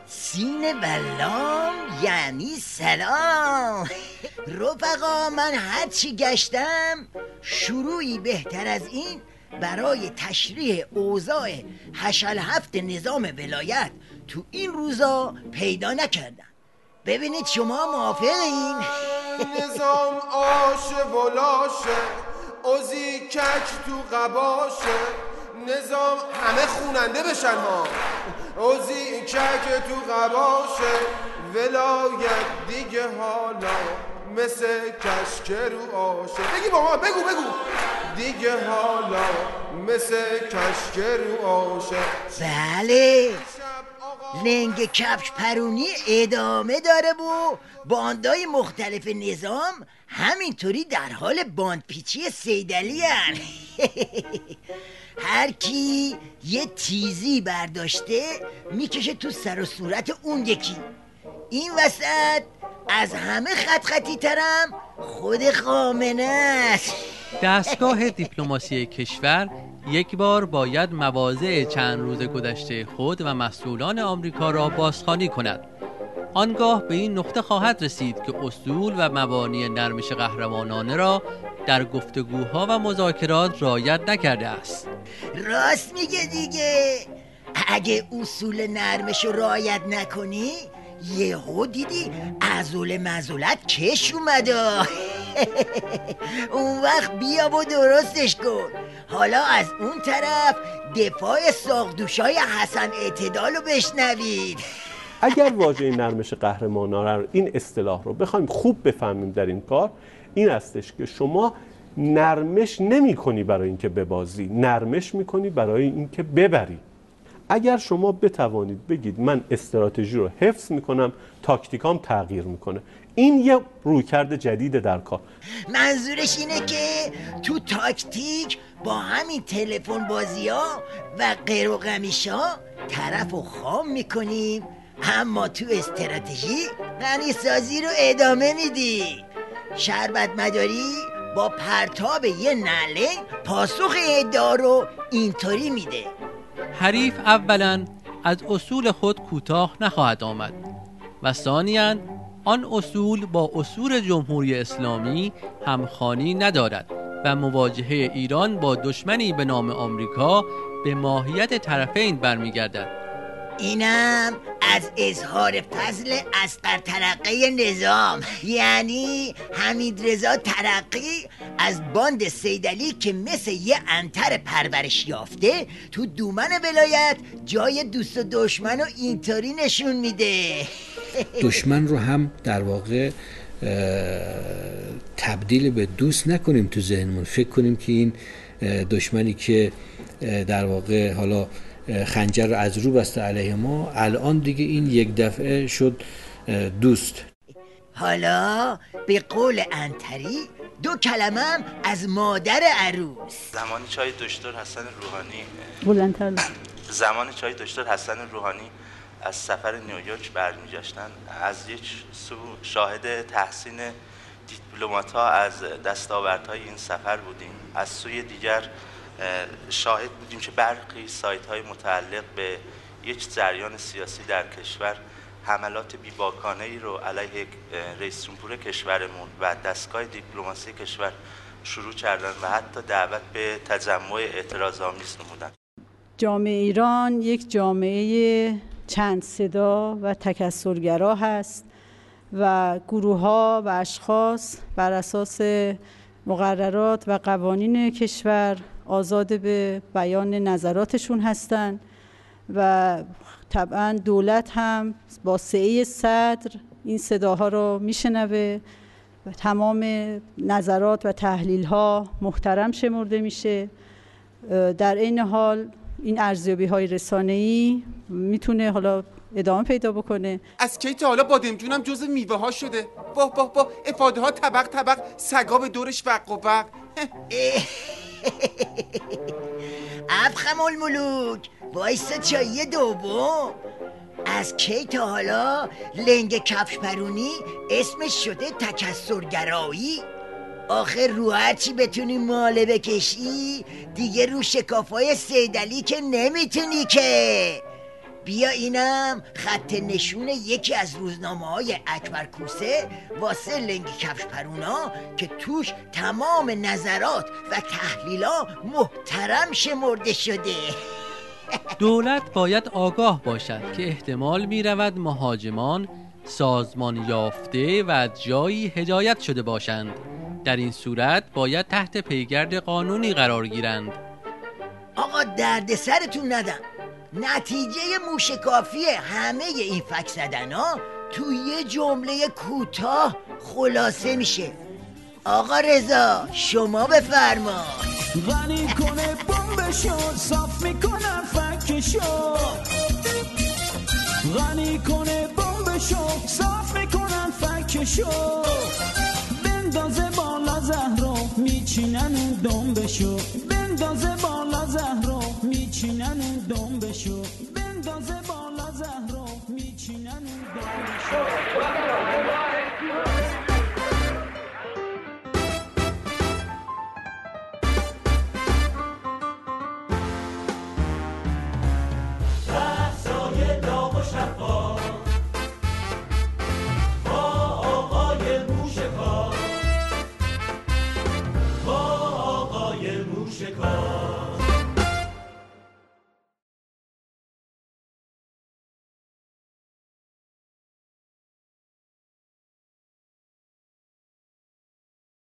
سین بلام یعنی سلام. رفقا، من هرچی گشتم شروعی بهتر از این برای تشریح اوضاع 8 نظام ولایت تو این روزا پیدا نکردم. ببینید شما موافقین؟ نظام آشه ولاشه، اوزی کک تو قباشه، نظام همه خوننده بشن ها، اوزی کک تو قباشه، ولایت دیگه حالا مثل کشک رو آشه. بگی با ما، بگو دیگه حالا مثل کشک رو آشه. بله، لنگ کفش پرونی ادامه داره و باندای مختلف نظام همینطوری در حال باندپیچی صیدلی هن. هر کی یه تیزی برداشته میکشه تو سر و صورت اون یکی. این وسط از همه خطی ترم خود خامنه است. دستگاه دیپلماسی کشور یک بار باید مواضع چند روز گذشته خود و مسئولان آمریکا را بازخوانی کند. آنگاه به این نقطه خواهد رسید که اصول و مبانی نرمش قهرمانانه را در گفتگوها و مذاکرات رعایت نکرده است. راست میگه دیگه. اگه اصول نرمش رو رعایت نکنی یهو دیدی عضل مزولت کش اومده. اون وقت بیا و درستش کن. حالا از اون طرف دفاع ساقدوشای حسن اعتدال رو بشنوید. اگر واژه نرمش قهرمانانه رو، این اصطلاح رو بخوایم خوب بفهمیم در این کار، این استش که شما نرمش نمی کنی برای اینکه ببازی، نرمش می کنی برای اینکه ببری. اگر شما بتوانید بگید من استراتژی رو حفظ میکنم، تاکتیکام تغییر میکنه، این یه رویکرد جدیده در کار. منظورش اینه که تو تاکتیک با همین تلفن بازی ها و غیر و غمیشا طرف رو خام میکنیم، اما تو استراتژی غنی سازی رو ادامه میدی. شربت مداری با پرتاب یه نعله پاسخ ادعا رو اینطوری میده: حریف اولا از اصول خود کوتاه نخواهد آمد و ثانیاً آن اصول با اصول جمهوری اسلامی همخوانی ندارد و مواجهه ایران با دشمنی به نام آمریکا به ماهیت طرفین برمیگردد. اینم از اظهار فضل اصغر ترقی نظام، یعنی حمیدرضا ترقی از باند صیدلی که مثل یه عنتر پرورش یافته تو دومن ولایت جای دوست و دشمن رو اینطوری نشون میده. دشمن رو هم در واقع تبدیل به دوست نکنیم تو ذهنمون، فکر کنیم که این دشمنی که در واقع حالا خنجر رو از رو بسته علیه ما، الان دیگه این یک دفعه شد دوست. حالا به قول عنتری 2 کلمه هم از مادر عروس. زمان چای دکتر حسن روحانی از سفر نیویورک برمیگشتن، از یک سو شاهد تحسین دیپلمات‌ها از دستاوردهای این سفر بودیم، از سوی دیگر شاهد بودیم که برخی سایت‌های متعلق به یک جریان سیاسی در کشور حملات بی‌باکانه‌ای رو علیه رئیس جمهور کشورمون و دستگاه دیپلماسی کشور شروع کردن و حتی دعوت به تجمع اعتراض‌آمیز نمودن. جامعه ایران یک جامعه چند صدا و تکثرگرا هست و گروه‌ها و اشخاص بر اساس مقررات و قوانین کشور آزاد به بیان نظراتشون هستند و طبعا دولت هم با سعی صدر این صداها رو میشنوه و تمام نظرات و تحلیل‌ها محترم شمرده میشه. در این حال این ارزیابی‌های رسانه‌ای میتونه حالا ادامه پیدا بکنه. از کی تا حالا بادمجونم جز میوه ها شده؟ با افاده ها طبق سگا به دورش وق و وق. افخم الملوک وایسا چایی دوم. از کی تا حالا لنگ کفش پرونی اسمش شده تکثرگرایی؟ آخر رو هرچی بتونی ماله بکشی دیگه رو شکافای صیدلی که نمیتونی که. بیا اینم خط نشون یکی از روزنامه‌های اکبر کوسه واسه لنگ کفش پرونا که توش تمام نظرات و تحلیلا محترم شمرده شده. دولت باید آگاه باشد که احتمال می رود مهاجمان سازمان یافته و جایی هدایت شده باشند. در این صورت باید تحت پیگرد قانونی قرار گیرند. آقا درد سرتون ندم، نتیجه موشکافی همه این فک زدن ها تو یه جمله کوتاه خلاصه میشه. آقا رضا شما بفرما. غنی کنه بمبشو صاف میکنن فکشو، غنی کنه بمبشو صاف میکنن فکشو، بندازه بالا زهرو میچینن اون دنبشو، بندازه بالا زهرو میچینن اون دنبشو، بندازه بالا زهرو